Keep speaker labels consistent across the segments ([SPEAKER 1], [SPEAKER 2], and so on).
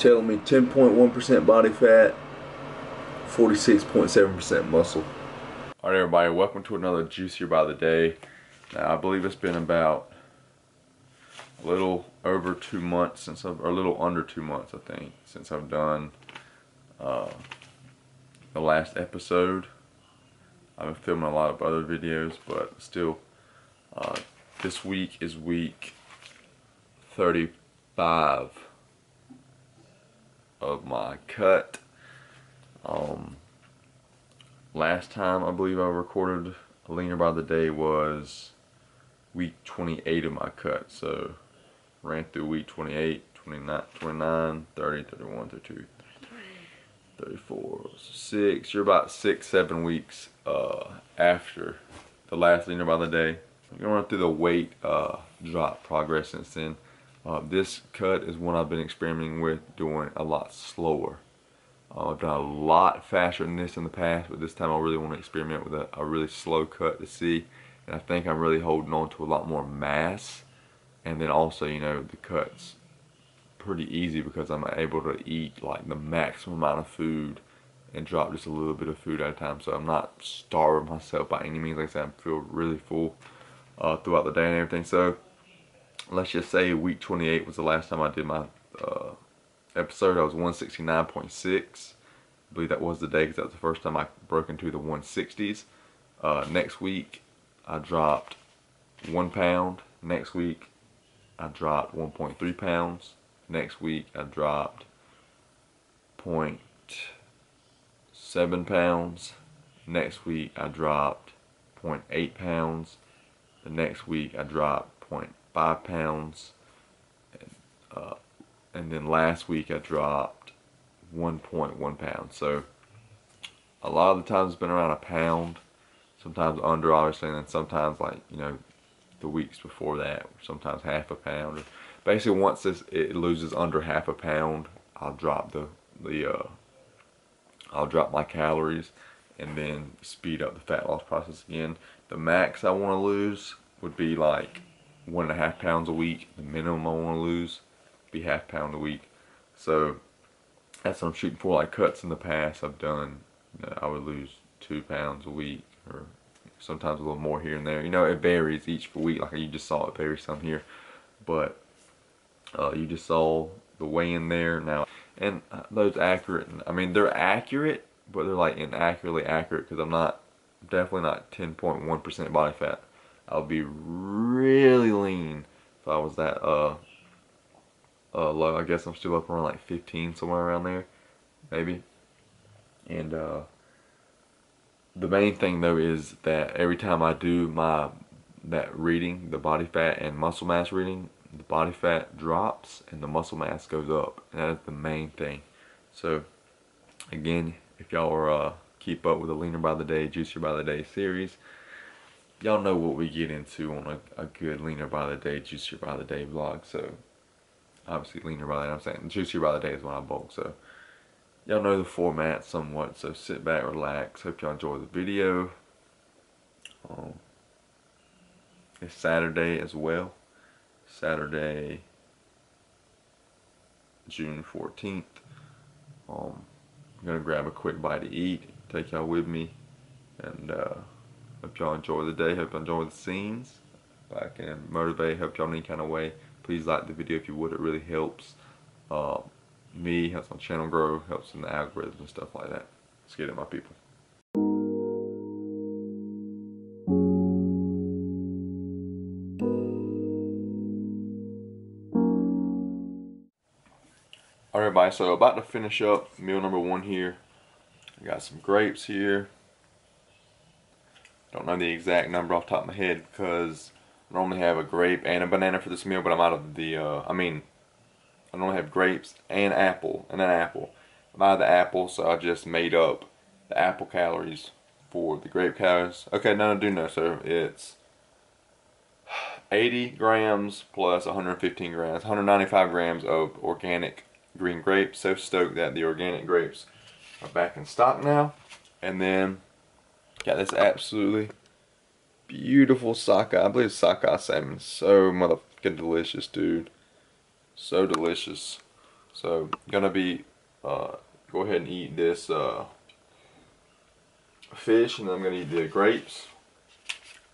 [SPEAKER 1] telling me 10.1% body fat, 46.7% muscle. Alright everybody, welcome to another Juicier by the Day. Now I believe it's been about a little over 2 months since or a little under 2 months I think, since I've done the last episode. I've been filming a lot of other videos, but still, this week is week 35 of my cut. Last time I believe I recorded a Leaner by the Day was week 28 of my cut. So ran through week 28, 29, 30, 31, 32, 34, 6. You're about 6-7 weeks after the last Leaner by the Day. I'm gonna run through the weight drop progress since then. This cut is one I've been experimenting with doing a lot slower. I've done a lot faster than this in the past, but this time I really want to experiment with a really slow cut to see. And I think I'm really holding on to a lot more mass. And then also, you know, the cut's pretty easy because I'm able to eat like the maximum amount of food and drop just a little bit of food at a time. So I'm not starving myself by any means. Like I said, I feel really full throughout the day and everything. So let's just say week 28 was the last time I did my episode. I was 169.6. I believe that was the day because that was the first time I broke into the 160s. Next week I dropped 1 pound. Next week I dropped 1.3 pounds. Next week I dropped 0.7 pounds. Next week I dropped 0.8 pounds. The next week I dropped 0.5 pounds. And then last week I dropped 1.1 pounds. So a lot of the times it's been around a pound, sometimes under obviously, and then sometimes like, you know, the weeks before that, sometimes half a pound. Basically once it loses under half a pound, I'll drop I'll drop my calories and then speed up the fat loss process again. The max I want to lose would be like 1.5 pounds a week. The minimum I want to lose be half pound a week. So that's what I'm shooting for. Like cuts in the past I've done, you know, I would lose 2 pounds a week, or sometimes a little more here and there. You know, it varies each week. Like you just saw, it varies some here, but you just saw the weigh in there now. And those accurate, I mean they're accurate, but they're like inaccurately accurate because I'm definitely not 10.1% body fat. I'll be really lean if I was that low. I guess I'm still up around like 15, somewhere around there, maybe. And the main thing though is that every time I do that reading, the body fat and muscle mass reading, the body fat drops and the muscle mass goes up, and that is the main thing. So again, if y'all are keep up with the Leaner by the Day, Juicier by the Day series, y'all know what we get into on a good Leaner by the Day, Juicier by the Day vlog. So obviously Leaner by the Day, I'm saying Juicier by the Day is when I bulk. So y'all know the format somewhat, so sit back, relax. Hope y'all enjoy the video. It's Saturday as well. Saturday, June 14th. I'm gonna grab a quick bite to eat, take y'all with me, and hope y'all enjoy the day. Hope y'all enjoy the scenes. If I can motivate, help y'all in any kind of way, please like the video if you would. It really helps me, helps my channel grow, helps in the algorithms and stuff like that. Let's get it, my people. Alright everybody, so about to finish up meal number 1 here. I got some grapes here. Don't know the exact number off the top of my head because I normally have a grape and a banana for this meal, but I'm out of the, I normally have grapes and an apple. I'm out of the apple, so I just made up the apple calories for the grape calories. Okay, no, I do know, so it's 80 grams plus 115 grams, 195 grams of organic green grapes. So stoked that the organic grapes are back in stock now. And then got this absolutely beautiful sockeye. I believe it's sockeye salmon. So motherfucking delicious, dude. So delicious. So gonna be go ahead and eat this fish, and then I'm gonna eat the grapes.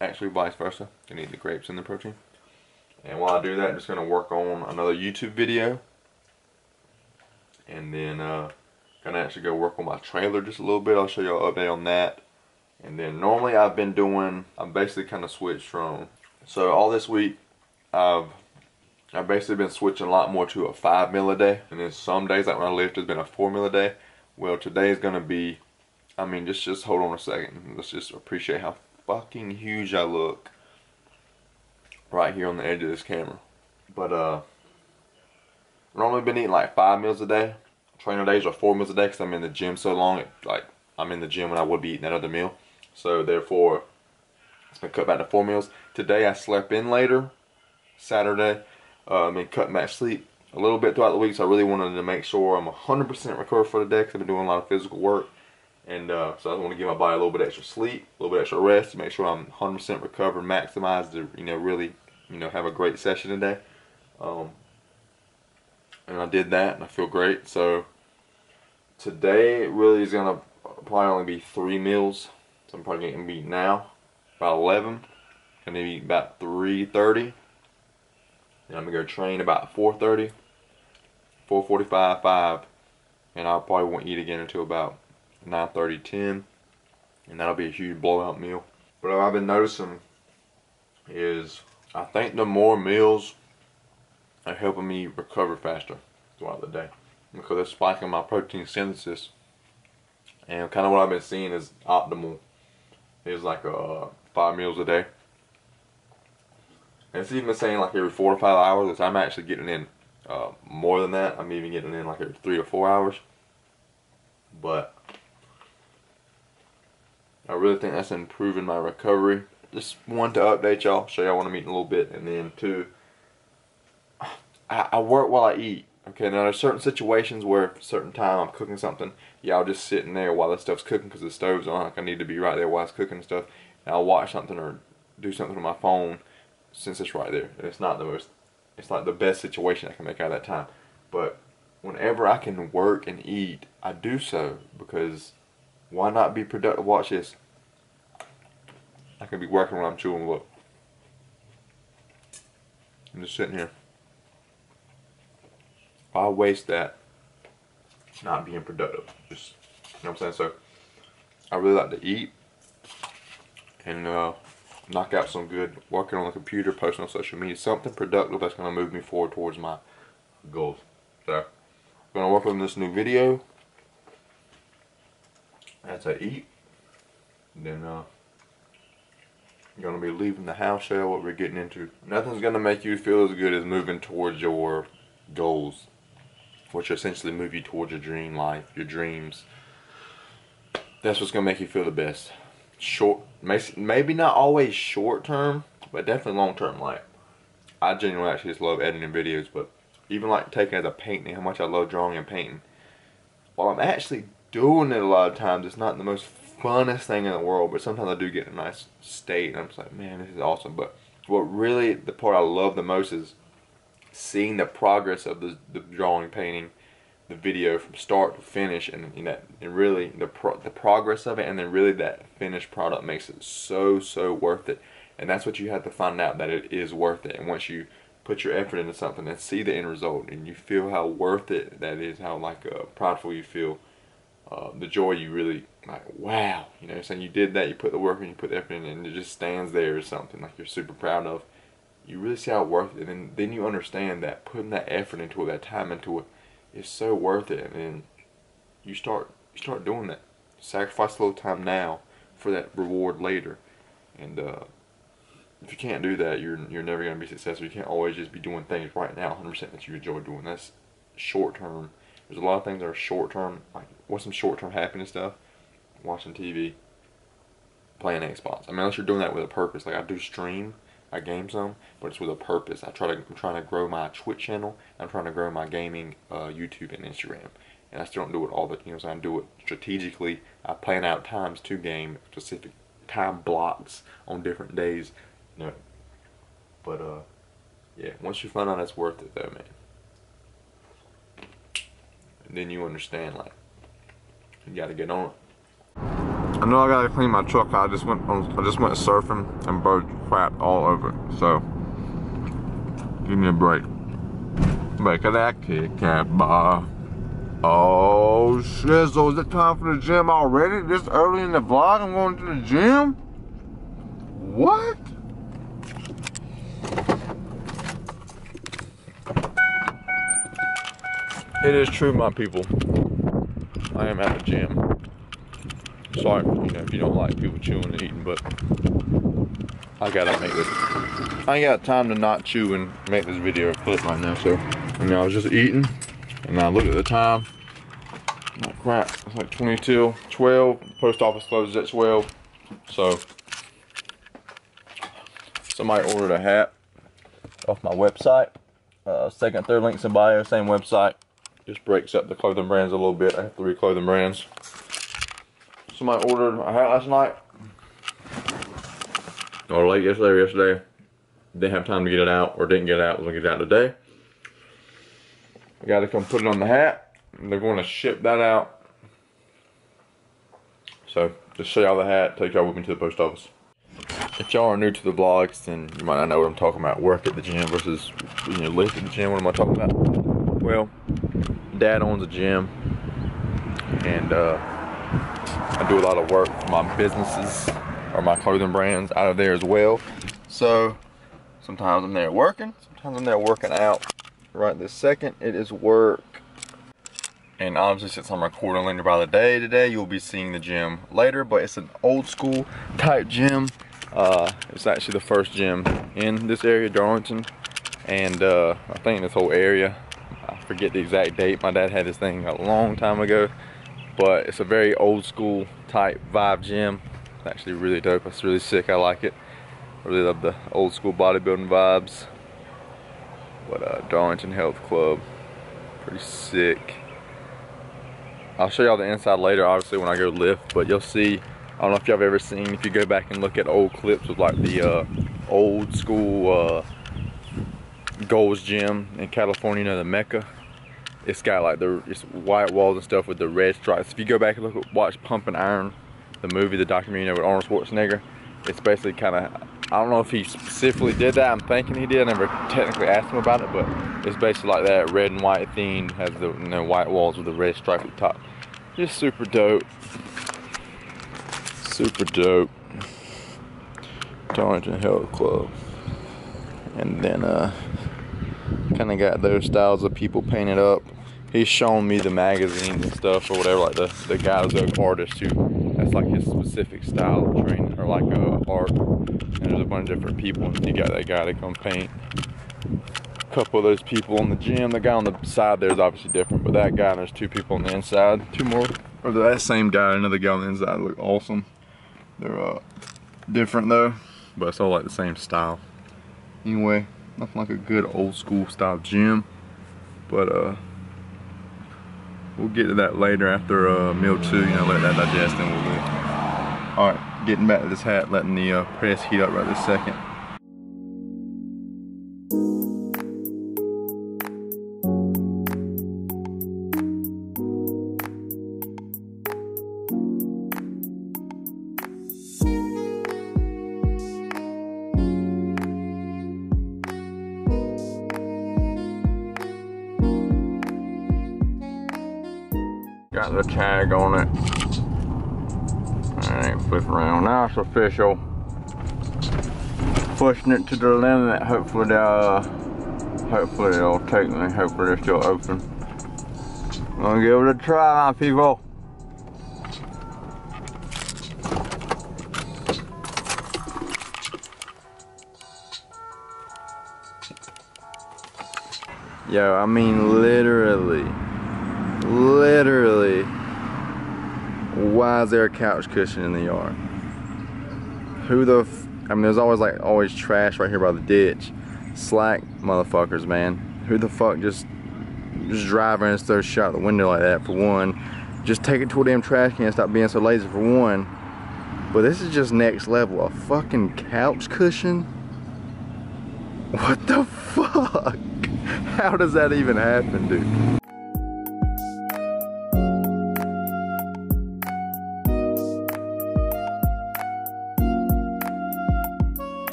[SPEAKER 1] Actually, vice versa. Gonna eat the grapes and the protein. And while I do that, I'm just gonna work on another YouTube video, and then gonna actually go work on my trailer just a little bit. I'll show you an update on that. And then normally I've basically kind of switched from, so all this week I've basically been switching a lot more to a 5 meal a day. And then some days, like when I lift, it's been a 4 meal a day. Well, today is gonna be, I mean, just hold on a second. Let's just appreciate how fucking huge I look right here on the edge of this camera. But normally been eating like 5 meals a day. Trainer days are 4 meals a day because I'm in the gym so long. Like I'm in the gym when I would be eating that other meal. So therefore, it's been cut back to 4 meals. Today I slept in later, Saturday. Been cutting back sleep a little bit throughout the week. So I really wanted to make sure I'm 100% recovered for the day because I've been doing a lot of physical work. And so I want to give my body a little bit extra sleep, a little bit extra rest to make sure I'm 100% recovered, maximize to, really, have a great session today. And I did that, and I feel great. So today it really is gonna probably only be 3 meals. So I'm probably gonna be now about 11. Gonna eat about 3:30. Then I'm gonna go train about 4:30, 4:45, 5, and I probably won't eat again until about 9:30, 10, and that'll be a huge blowout meal. But what I've been noticing is I think the more meals are helping me recover faster throughout the day because it's spiking my protein synthesis. And kind of what I've been seeing is optimal is like 5 meals a day. And it's even saying like every 4 to 5 hours, which I'm actually getting in more than that. I'm even getting in like every 3 to 4 hours. But I really think that's improving my recovery. Just one, to update y'all, show y'all what I'm eating a little bit, and then 2, I work while I eat. Okay, now there's certain situations where certain time I'm cooking something, yeah, I'll just sit in there while the stuff's cooking because the stove's on. Like I need to be right there while it's cooking and stuff. And I'll watch something or do something on my phone since it's right there. And it's not the most, it's like the best situation I can make out of that time. But whenever I can work and eat, I do so because why not be productive? Watch this. I can be working when I'm chewing. Look, I'm just sitting here. Why waste that not being productive? Just, you know what I'm saying? So I really like to eat and knock out some good working on the computer, posting on social media, something productive that's going to move me forward towards my goals. So I'm going to work on this new video as I eat. And then I'm going to be leaving the house, show you what we're getting into. Nothing's going to make you feel as good as moving towards your goals, which essentially move you towards your dream life, your dreams. That's what's gonna make you feel the best. Short, maybe not always short term, but definitely long term. Like, I genuinely actually just love editing videos, but even like taking as a painting, how much I love drawing and painting. While I'm actually doing it a lot of times, it's not the most funnest thing in the world, but sometimes I do get in a nice state, and I'm just like, man, this is awesome. But what really, the part I love the most is seeing the progress of the drawing, painting, the video from start to finish, and and really the progress of it, and then really that finished product makes it so worth it. And that's what you have to find out, that it is worth it. And once you put your effort into something and see the end result, and you feel how worth it that is, how prideful you feel, the joy you really like, wow, saying you did that, you put the work in, you put the effort in, and it just stands there as something like you're super proud of. You really see how worth it, and then you understand that putting that effort into it, that time into it, is so worth it. And then you start doing that. Sacrifice a little time now for that reward later. And if you can't do that, you're never gonna be successful. You can't always just be doing things right now 100% that you enjoy doing. That's short term. There's a lot of things that are short term. Like, what's some short term happiness stuff? Watching TV, playing Xbox. I mean, unless you're doing that with a purpose. Like, I do stream, I game some, but it's with a purpose. I'm trying to grow my Twitch channel. I'm trying to grow my gaming YouTube and Instagram. And I still don't do it all the, so I do it strategically. I plan out times to game, specific time blocks on different days. But yeah, once you find out it's worth it though, man. then you understand, like, you gotta get on it. I know I gotta clean my truck. I just went surfing and birds crapped all over it. So give me a break. Break of that Kit Kat bar. Oh shit, so is it time for the gym already? This early in the vlog I'm going to the gym? What? It is true, my people. I am at the gym. Sorry, if you don't like people chewing and eating, but I gotta make this. I ain't got time to not chew and make this video a clip right now, so. I was just eating, and I looked at the time. Like crap, it's like 20 till 12. Post office closes at 12. So, somebody ordered a hat off my website. Second, third links in bio, same website. Just breaks up the clothing brands a little bit. I have 3 clothing brands. Somebody ordered a hat last night. Or late yesterday. Didn't have time to get it out, or didn't get it out. Was gonna get it out today. I gotta come put it on the hat. And they're going to ship that out. So, just show y'all the hat, take y'all with me to the post office. If y'all are new to the vlogs, then you might not know what I'm talking about. Work at the gym versus, live at the gym. What am I talking about? Well, Dad owns a gym, and I do a lot of work for my businesses or my clothing brands out of there as well. So sometimes I'm there working, sometimes I'm there working out. Right this second, it is work. And obviously, since I'm recording Linear by the Day today, you'll be seeing the gym later, but it's an old school type gym. It's actually the first gym in this area, Darlington. And I think this whole area, I forget the exact date. My dad had this thing a long time ago, but it's a very old school type vibe gym. It's actually really dope. It's really sick. I like it. I really love the old school bodybuilding vibes. But Darlington Health Club, pretty sick. I'll show y'all the inside later, obviously, when I go lift, but you'll see, I don't know if y'all have ever seen, if you go back and look at old clips of like the old school Gold's Gym in California, the Mecca. It's got like it's white walls and stuff with the red stripes. If you go back and watch Pumping Iron, the movie, the documentary, with Arnold Schwarzenegger, it's basically kind of, I don't know if he specifically did that. I'm thinking he did. I never technically asked him about it, but it's basically like that, red and white themed. Has the white walls with the red stripe at the top. Just super dope. Super dope. Darlington Health Club. And then kind of got those styles of people painted up. He's shown me the magazines and stuff or whatever, like the guys, the artists who, that's like his specific style of training, or like art. And there's a bunch of different people, and you got that guy to come paint. A couple of those people in the gym. The guy on the side there is obviously different, but that guy, and there's 2 people on the inside. 2 more, or that same guy and another guy on the inside look awesome. They're different though, but it's all like the same style. Anyway, nothing like a good old school style gym, but we'll get to that later after meal 2, let that digest, and we'll do. Alright, getting back to this hat, letting the press heat up right this second. Got the tag on it. Alright, flip around. Now it's official. Pushing it to the limit. Hopefully they'll take me. Hopefully they're still open. I'm gonna give it a try, my people. Yo, I mean literally, why is there a couch cushion in the yard? Who the I mean, there's always trash right here by the ditch. Slack motherfuckers, man. Who the fuck just driving and throw shit out the window like that, for one? Just take it to a damn trash can and stop being so lazy, for one. But this is just next level. A fucking couch cushion? What the fuck? How does that even happen, dude?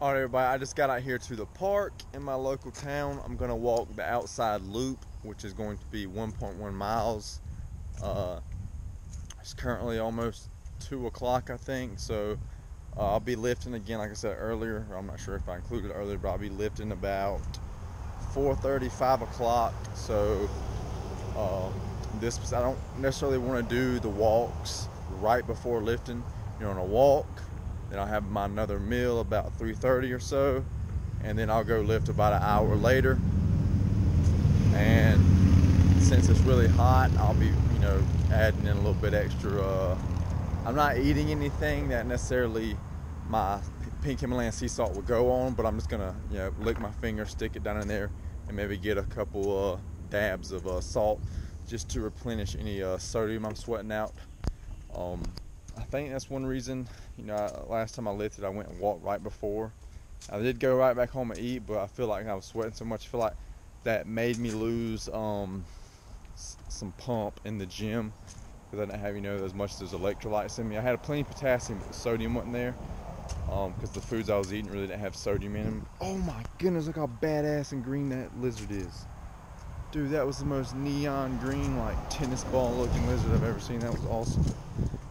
[SPEAKER 2] Alright everybody, I just got out here to the park in my local town. I'm going to walk the outside loop, which is going to be 1.1 miles. It's currently almost 2 o'clock, I think, so I'll be lifting again, like I said earlier. I'm not sure if I included it earlier, but I'll be lifting about 4:30, 5 o'clock. So I don't necessarily want to do the walks right before lifting. You know, on a walk, then I'll have another meal about 3:30 or so, and then I'll go lift about an hour later. And since it's really hot, I'll be, you know, adding in a little bit extra. I'm not eating anything that necessarily my pink Himalayan sea salt would go on, but I'm just gonna, you know, lick my finger, stick it down in there, and maybe get a couple dabs of salt just to replenish any sodium I'm sweating out. I think that's one reason, you know, last time I lifted, I went and walked right before. I did go right back home and eat, but I feel like I was sweating so much. I feel like that made me lose some pump in the gym, because I didn't have, you know, as much as those electrolytes in me. I had plenty of potassium, but the sodium wasn't there, because the foods I was eating really didn't have sodium in them. Oh my goodness, look how badass and green that lizard is. Dude, that was the most neon green, like tennis ball looking lizard I've ever seen. That was awesome.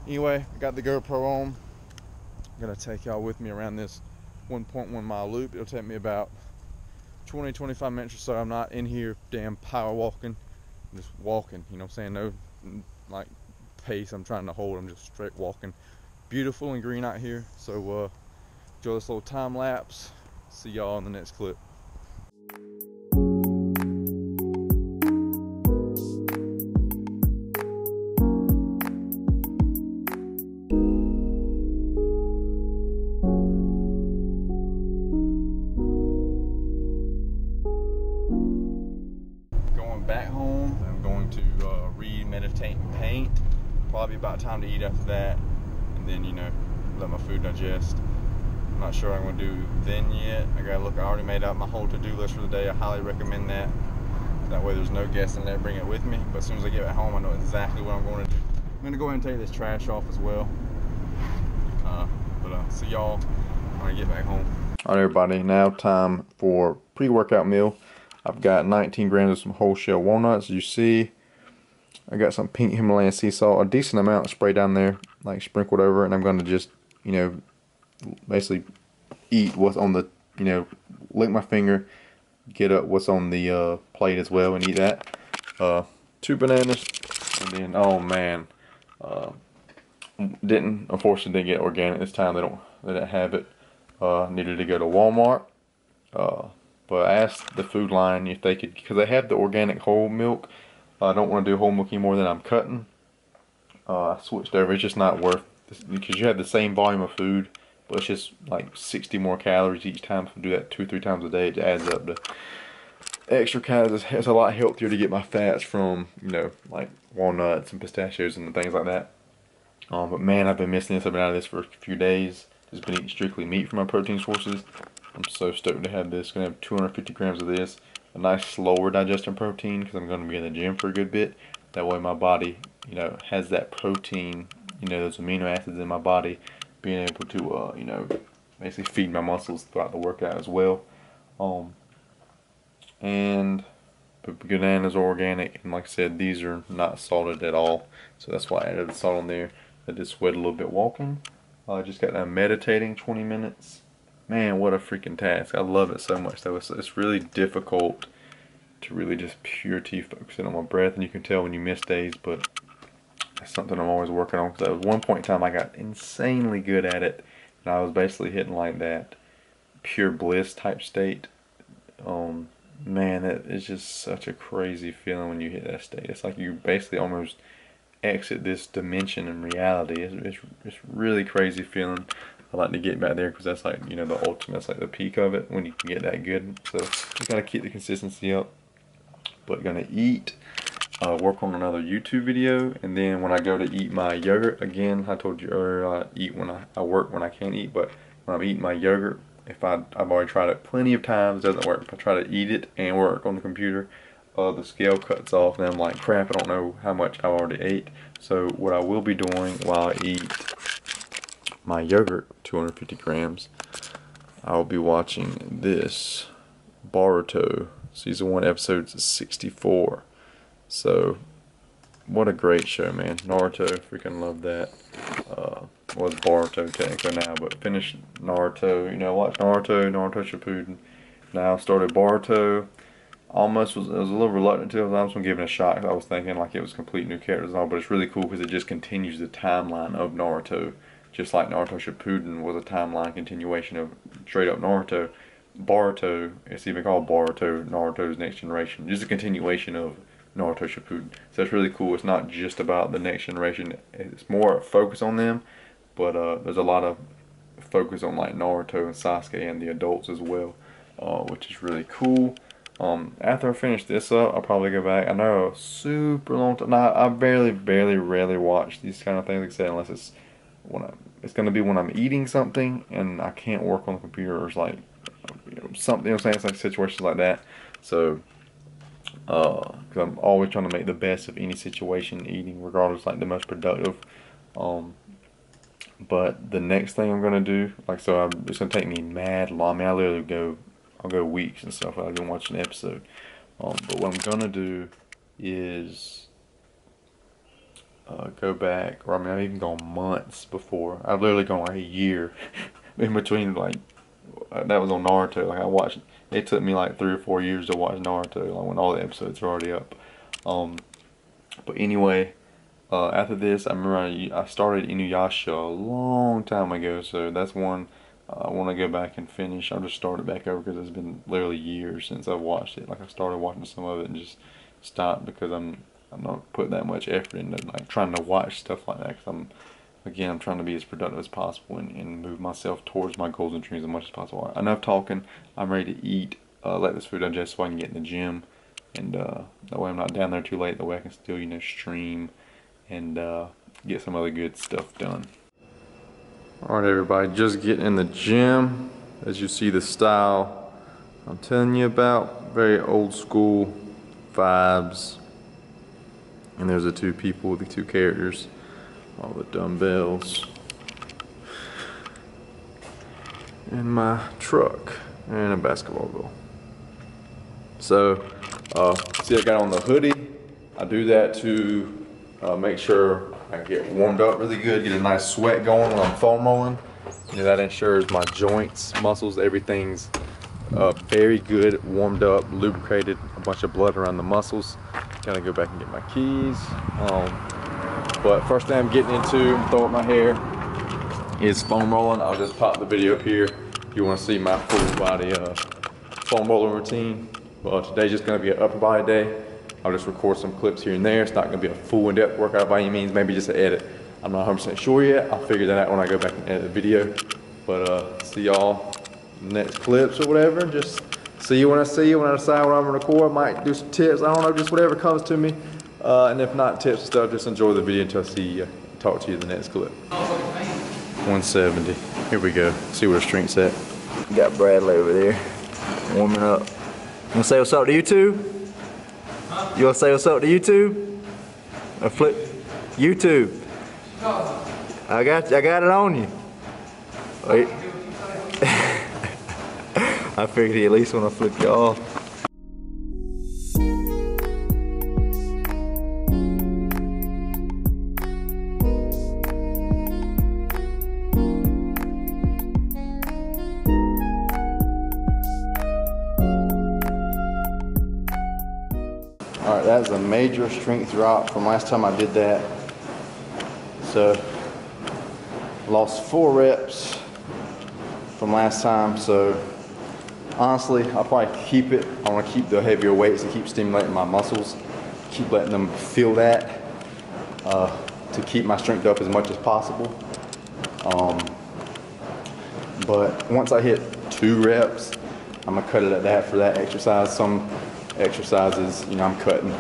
[SPEAKER 2] Anyway, I got the GoPro on. I'm gonna take y'all with me around this 1.1 mile loop. It'll take me about 20-25 minutes or so. I'm not in here damn power walking. I'm just walking, you know what I'm saying? No like pace I'm trying to hold. I'm just straight walking. Beautiful and green out here. So enjoy this little time lapse. See y'all in the next clip. Back home, I'm going to read, meditate, and paint. Probably about time to eat after that, and then, you know, let my food digest. I'm not sure what I'm going to do then yet. I already made out my whole to-do list for the day. I highly recommend that. That way there's no guessing there. Bring it with me. But as soon as I get back home, I know exactly what I'm going to do. I'm going to go ahead and take this trash off as well. See y'all when I get back home. Alright everybody, now time for pre-workout meal. I've got 19 grams of some whole shell walnuts, as you see. I got some pink Himalayan sea salt, a decent amount sprayed down there, like sprinkled over, and I'm going to just, you know, basically eat what's on the, you know, lick my finger, get up what's on the plate as well, and eat that. 2 bananas, and then, oh man, unfortunately didn't get organic this time. They didn't have it. Needed to go to Walmart. But I asked the food line if they could, because they have the organic whole milk. I don't want to do whole milk anymore than I'm cutting. I switched over. It's just not worth this, because you have the same volume of food, but it's just like 60 more calories each time. If I do that 2-3 times a day, it adds up to extra calories. It's a lot healthier to get my fats from, you know, like walnuts and pistachios and things like that. But man, I've been missing this. I've been out of this for a few days. Just been eating strictly meat for my protein sources. I'm so stoked to have this. Gonna have 250 grams of this. A nice slower digestion protein, because I'm gonna be in the gym for a good bit. That way my body, you know, has that protein, you know, those amino acids in my body, being able to, you know, basically feed my muscles throughout the workout as well. And the bananas are organic, and like I said, these are not salted at all. So that's why I added the salt on there. I did sweat a little bit walking. I just got done meditating 20 minutes. Man, what a freaking task. I love it so much though. It's really difficult to really just purely focus in on my breath, and you can tell when you miss days, but that's something I'm always working on, because at one point in time I got insanely good at it, and I was basically hitting like that pure bliss type state. Man, that is just such a crazy feeling when you hit that state. It's like you basically almost exit this dimension in reality. It's really crazy feeling. I like to get back there, because that's like, you know, the ultimate, that's like the peak of it when you can get that good. So you gotta keep the consistency up. But gonna eat, work on another YouTube video, and then when I go to eat my yogurt, again, I told you earlier, I eat when I work when I can't eat, but when I'm eating my yogurt, I've already tried it plenty of times, it doesn't work. If I try to eat it and work on the computer, the scale cuts off, and I'm like, crap, I don't know how much I've already ate. So what I will be doing while I eat my yogurt, 250 grams,
[SPEAKER 1] I'll be watching this Boruto season 1 episode 64. So what a great show, man. Naruto, freaking love that. Was Boruto technically now, but finished Naruto, you know, watched Naruto Shippuden. Now started Boruto. I was a little reluctant to it. I was gonna give it a shot. I was thinking like it was complete new characters and all, but it's really cool because it just continues the timeline of Naruto, just like Naruto Shippuden was a timeline continuation of straight up Naruto. Boruto, it's even called Boruto, Naruto's Next Generation, just a continuation of Naruto Shippuden. So it's really cool. It's not just about the next generation. It's more focus on them, but there's a lot of focus on like Naruto and Sasuke and the adults as well, which is really cool. After I finish this up, I'll probably go back. I know a super long time. Now, I rarely watch these kind of things, like I said, unless it's it's gonna be when I'm eating something and I can't work on the computer, or it's like, you know, something. You know what I'm saying? It's like situations like that. So, because I'm always trying to make the best of any situation, eating, regardless, like the most productive. But the next thing I'm gonna do, like, so it's gonna take me mad long. I mean, I'll go weeks and stuff without even watching an episode. But what I'm gonna do is go back, or I mean, I've even gone months before. I've literally gone like a year in between. Like that was on Naruto. Like I watched. It took me like 3 or 4 years to watch Naruto, like when all the episodes are already up. But anyway, after this, I remember I started Inuyasha a long time ago, so that's one I want to go back and finish. I'll just start it back over because it's been literally years since I've watched it. Like I started watching some of it and just stopped because I'm not putting that much effort into like trying to watch stuff like that, because I'm trying to be as productive as possible and move myself towards my goals and dreams as much as possible. Enough talking. I'm ready to eat. Let this food digest so I can get in the gym, and that way I'm not down there too late. That way I can still, you know, stream and get some other good stuff done. Alright everybody, just getting in the gym. As you see the style I'm telling you about, very old school vibes. And there's the two people, the two characters, all the dumbbells, and my truck, and a basketball goal. So, see I got on the hoodie. I do that to make sure I get warmed up really good, get a nice sweat going when I'm foam rolling. You know, that ensures my joints, muscles, everything's very good, warmed up, lubricated, a bunch of blood around the muscles. Gotta go back and get my keys. But first thing I'm getting into, throw up my hair, is foam rolling. I'll just pop the video up here if you want to see my full body foam rolling routine. Well, today's just gonna be an upper body day. I'll just record some clips here and there. It's not gonna be a full in-depth workout by any means, maybe just an edit. I'm not 100% sure yet. I'll figure that out when I go back and edit the video. But see y'all next clips or whatever. Just see you when I see you, when I decide what I'm gonna record. I might do some tips, I don't know, just whatever comes to me. And if not tips and stuff, just enjoy the video until I see you, talk to you in the next clip. 170, here we go. See where the strength's at. Got Bradley over there, warming up. You wanna say what's up to YouTube? You wanna say what's up to YouTube? Or flip YouTube? I got it on you. Wait. I figured he at least wanna flip you off. Alright, that's a major strength drop from last time I did that. So, lost 4 reps from last time, so honestly, I'll probably keep it. I want to keep the heavier weights and keep stimulating my muscles, keep letting them feel that, to keep my strength up as much as possible. But once I hit 2 reps, I'm gonna cut it at that for that exercise. Some exercises, you know, I'm cutting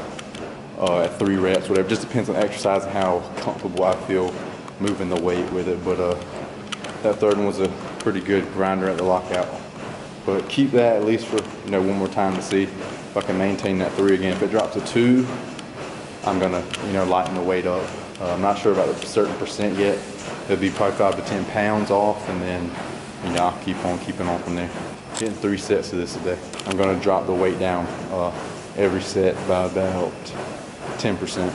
[SPEAKER 1] at 3 reps, whatever. Just depends on exercise and how comfortable I feel moving the weight with it. But that third one was a pretty good grinder at the lockout. But keep that at least for, you know, one more time to see if I can maintain that 3 again. If it drops to 2, I'm gonna, you know, lighten the weight up. I'm not sure about the certain percent yet. It'll be probably 5 to 10 pounds off, and then
[SPEAKER 2] And y'all keep on keeping on from there. Getting 3 sets of this today. I'm gonna drop the weight down every set by about 10%.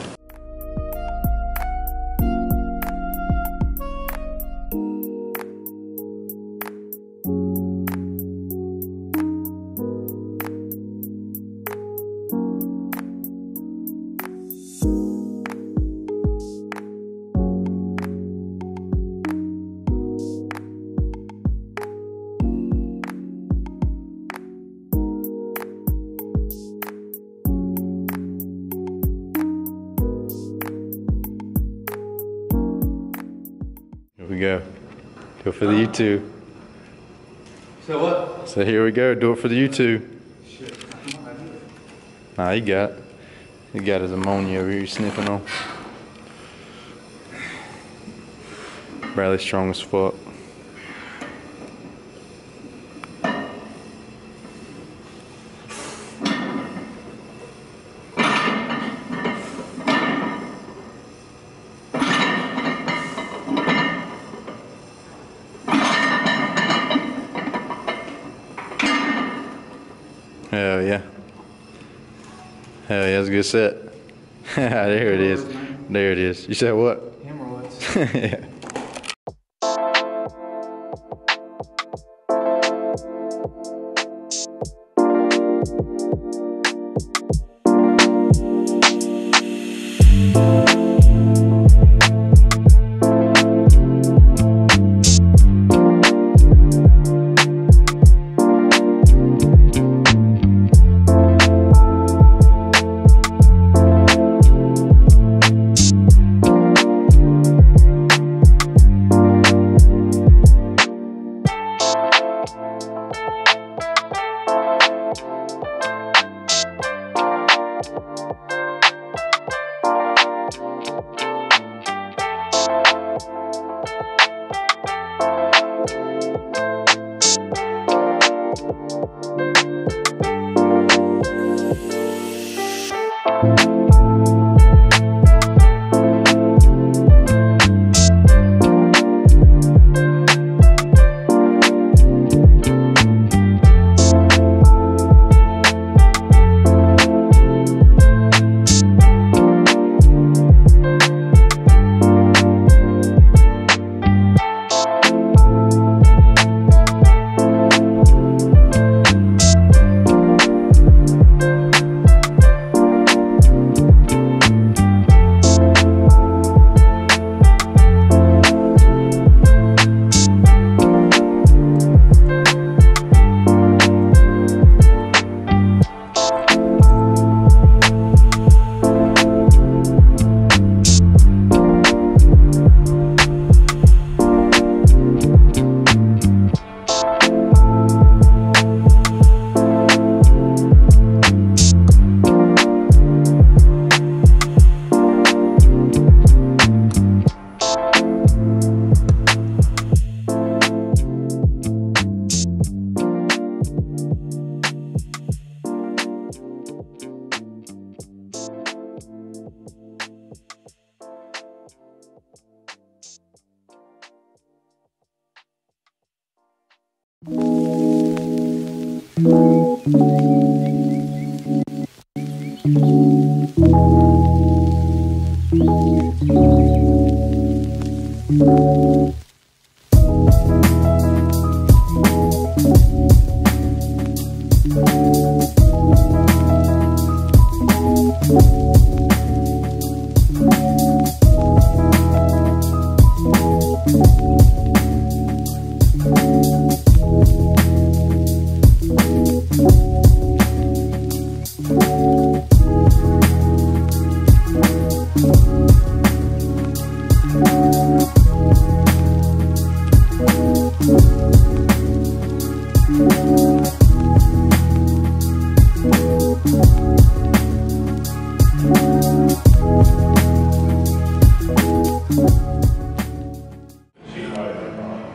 [SPEAKER 2] Here we go. Do it for the YouTube.
[SPEAKER 3] So what?
[SPEAKER 2] So here we go. Do it for the YouTube.
[SPEAKER 3] Shit.
[SPEAKER 2] Nah, he got it. He got his ammonia over here sniffing on. Bradley's strong as fuck. Hell yeah. Hell yeah, that's a good set. There it is. There it is. You said what?
[SPEAKER 3] Hemorrhoids.
[SPEAKER 2] Yeah.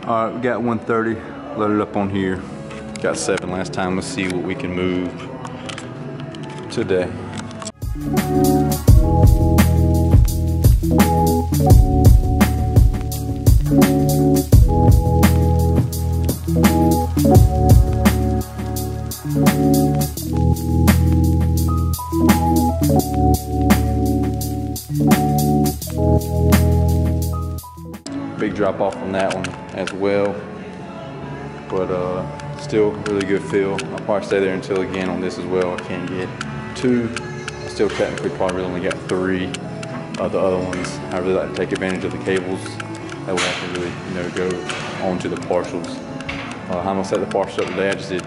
[SPEAKER 2] Alright, we got 130 loaded up on here. Got 7 last time. Let's see what we can move today. Big drop off on that one as well, but still really good feel. I'll probably stay there until again on this as well. I can't get 2. I still technically probably only got 3 of the other ones. I really like to take advantage of the cables. That way I can really, go onto the partials. I'm gonna set the partials up today. I just did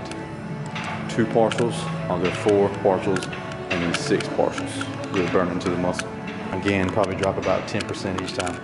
[SPEAKER 2] 2 partials. I'll go 4 partials and then 6 partials. Really burn into the muscle. Again, probably drop about 10% each time.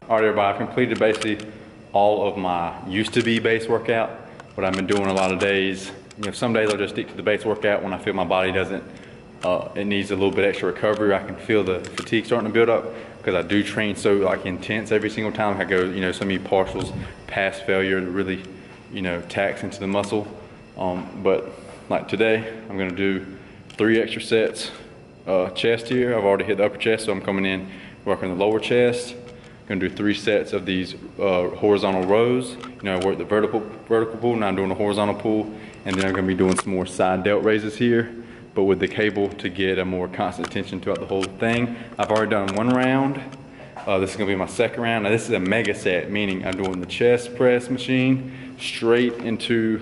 [SPEAKER 2] All right, everybody, I've completed basically all of my used to be base workout. What I've been doing a lot of days, some days I'll just stick to the base workout when I feel my body doesn't, it needs a little bit extra recovery. I can feel the fatigue starting to build up because I do train so intense every single time. I go, so many partials past failure to really, tax into the muscle. But like today, I'm gonna do 3 extra sets chest here. I've already hit the upper chest, so I'm coming in working the lower chest. Gonna do 3 sets of these horizontal rows. I work the vertical pull, now I'm doing a horizontal pull, and then I'm gonna be doing some more side delt raises here, but with the cable to get a more constant tension throughout the whole thing. I've already done 1 round. This is gonna be my 2nd round. Now this is a mega set, meaning I'm doing the chest press machine straight into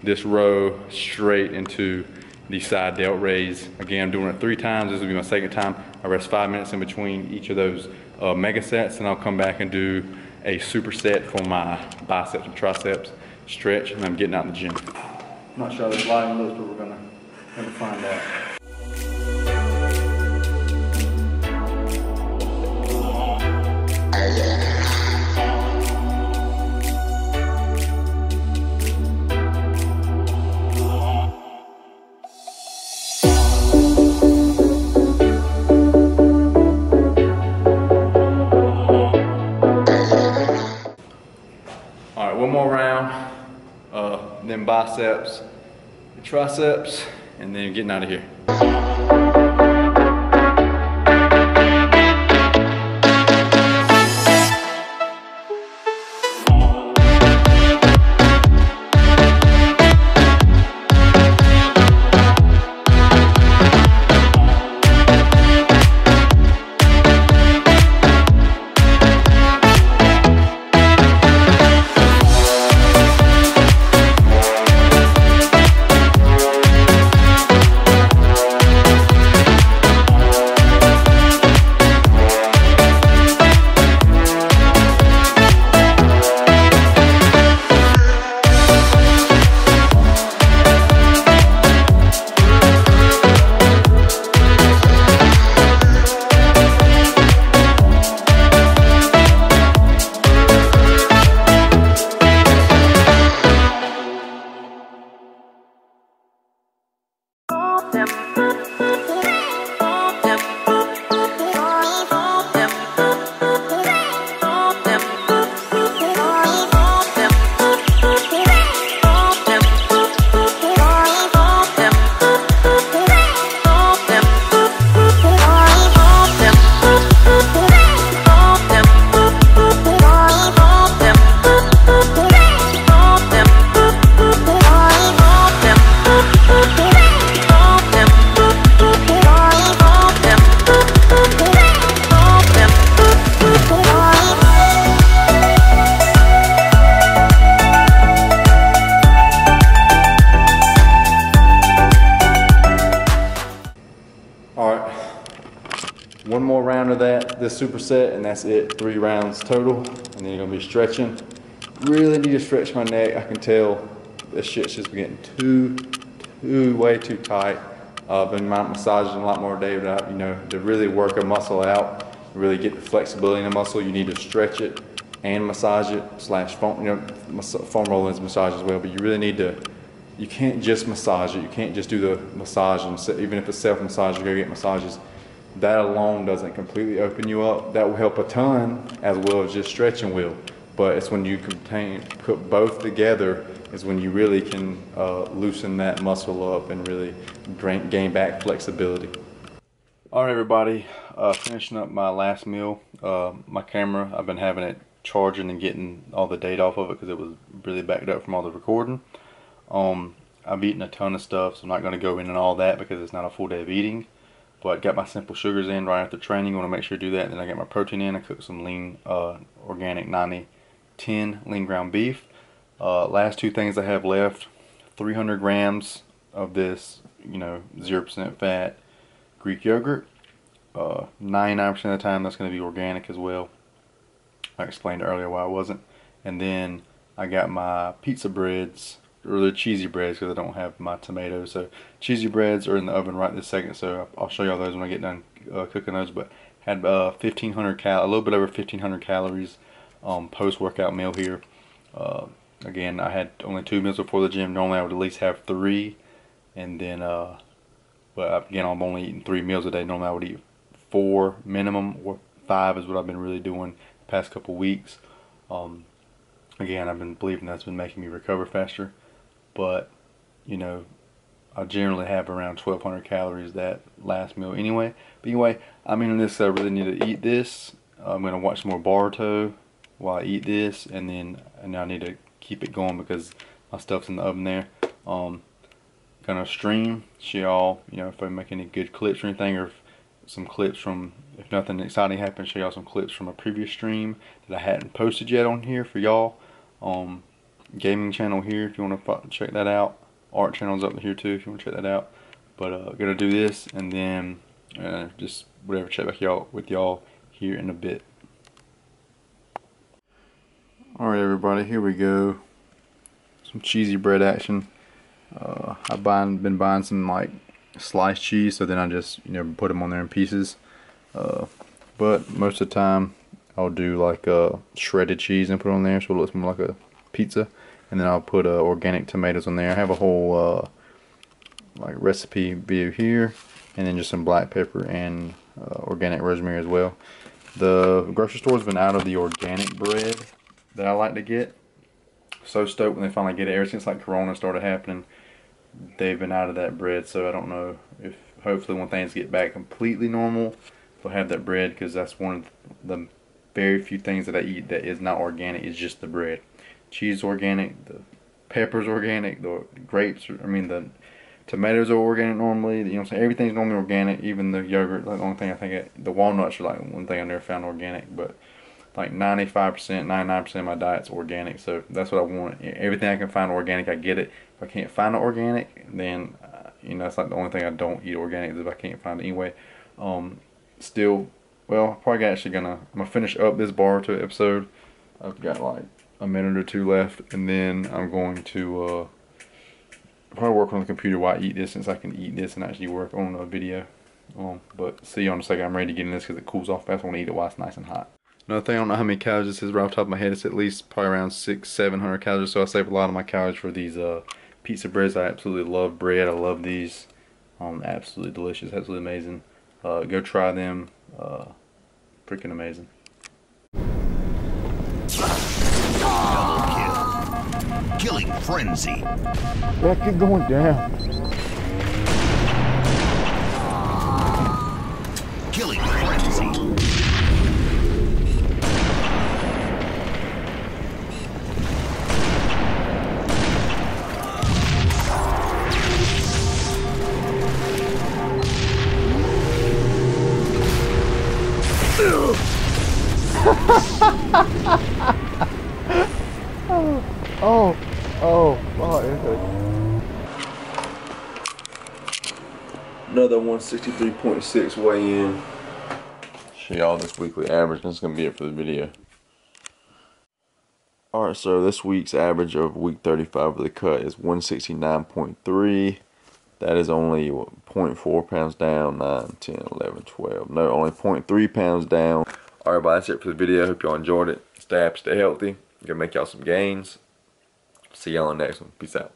[SPEAKER 2] this row, straight into the side delt raise. Again, I'm doing it 3 times. This will be my 2nd time. I rest 5 minutes in between each of those mega sets, and I'll come back and do a super set for my biceps and triceps stretch, and I'm getting out in the gym. I'm not sure how this lighting looks, but we're gonna find out. one more round, then biceps, triceps, and then getting out of here. One more round of that, this superset, and that's it. 3 rounds total, and then you're gonna be stretching. Really need to stretch my neck. I can tell this shit's just getting way too tight. Been massaging a lot more today, but you know, to really work a muscle out, really get the flexibility in the muscle, you need to stretch it and massage it, slash foam, you know, foam roll is massage as well, but you really need to, you can't just massage it. You can't just do the massage, and even if it's self-massage, you go get massages. That alone doesn't completely open you up. That will help a ton, as well as just stretching will. But it's when you put both together is when you really can loosen that muscle up and really gain back flexibility. All right, everybody, finishing up my last meal. My camera, I've been having it charging and getting all the data off of it because it was really backed up from all the recording. I've eaten a ton of stuff, so I'm not going to go into all that because it's not a full day of eating. But got my simple sugars in right after training. I want to make sure to do that. Then I got my protein in. I cooked some lean, organic 90-10 lean ground beef. Last 2 things I have left: 300 grams of this, you know, 0% fat Greek yogurt. 99% of the time that's going to be organic as well. I explained earlier why I wasn't. And then I got my pizza breads, or the cheesy breads, because I don't have my tomatoes. So cheesy breads are in the oven right this second, so I'll show y'all those when I get done cooking those. But had 1,500 a little bit over 1,500 calories post-workout meal here. Again, I had only 2 meals before the gym. Normally I would at least have 3, and then but again, I'm only eating 3 meals a day. Normally I would eat 4 minimum, or 5 is what I've been really doing the past couple weeks. Again, I've been believing that's been making me recover faster. But, you know, I generally have around 1,200 calories that last meal anyway. But anyway, I'm in this, I really need to eat this. I'm going to watch some more Boruto while I eat this. And then I need to keep it going because my stuff's in the oven there. Gonna stream, show y'all, you know, if I make any good clips or anything, or if some clips from, if nothing exciting happens, show y'all some clips from a previous stream that I hadn't posted yet on here for y'all. Gaming channel here if you want to check that out. Art channel's up here too if you want to check that out. But gonna do this and then just whatever, check back with y'all here in a bit. Alright, everybody, here we go. Some cheesy bread action. I've been buying some like sliced cheese, so then I just, you know, put them on there in pieces. But most of the time I'll do like shredded cheese and put it on there, so it looks more like a pizza. And then I'll put organic tomatoes on there. I have a whole like recipe video here, and then just some black pepper and organic rosemary as well. The grocery store's been out of the organic bread that I like to get,
[SPEAKER 4] so stoked when they finally get it. Ever since like Corona started happening, they've been out of that bread. So I don't know if hopefully when things get back completely normal, they'll have that bread, because that's one of the very few things that I eat that is not organic, is just the bread. Cheese is organic, the pepper's organic, the grapes, the tomatoes are organic normally. You know what I'm saying? Everything's normally organic, even the yogurt. Like the only thing I think, the walnuts are like one thing I never found organic, but like 95%, 99% of my diet's organic. So that's what I want. Everything I can find organic, I get it. If I can't find it organic, then that's like the only thing I don't eat organic, is if I can't find it anyway. Still, well, probably actually I'm gonna finish up this Boruto episode. I've got like a minute or two left, and then I'm going to probably work on the computer while I eat this, since I can eat this and actually work on a video. But see you in a second. I'm ready to get in this because it cools off fast. I want to eat it while it's nice and hot. Another thing, I don't know how many calories this is right off the top of my head. It's at least probably around 600-700 calories. So I save a lot of my calories for these pizza breads. I absolutely love bread. I love these. Absolutely delicious. Absolutely amazing. Go try them. Freaking amazing.
[SPEAKER 5] Double kill. Killing frenzy.
[SPEAKER 2] Yeah, keep going down.
[SPEAKER 5] Killing frenzy.
[SPEAKER 1] Another 163.6 weigh in. Show y'all this weekly average, and that's gonna be it for the video. Alright, so this week's average of week 35 of the cut is 169.3. That is only 0.4 pounds down, 9, 10, 11, 12. No, only 0.3 pounds down. Alright, but that's it for the video. Hope y'all enjoyed it. Stay happy, stay healthy. Gonna make y'all some gains. See y'all on the next one. Peace out.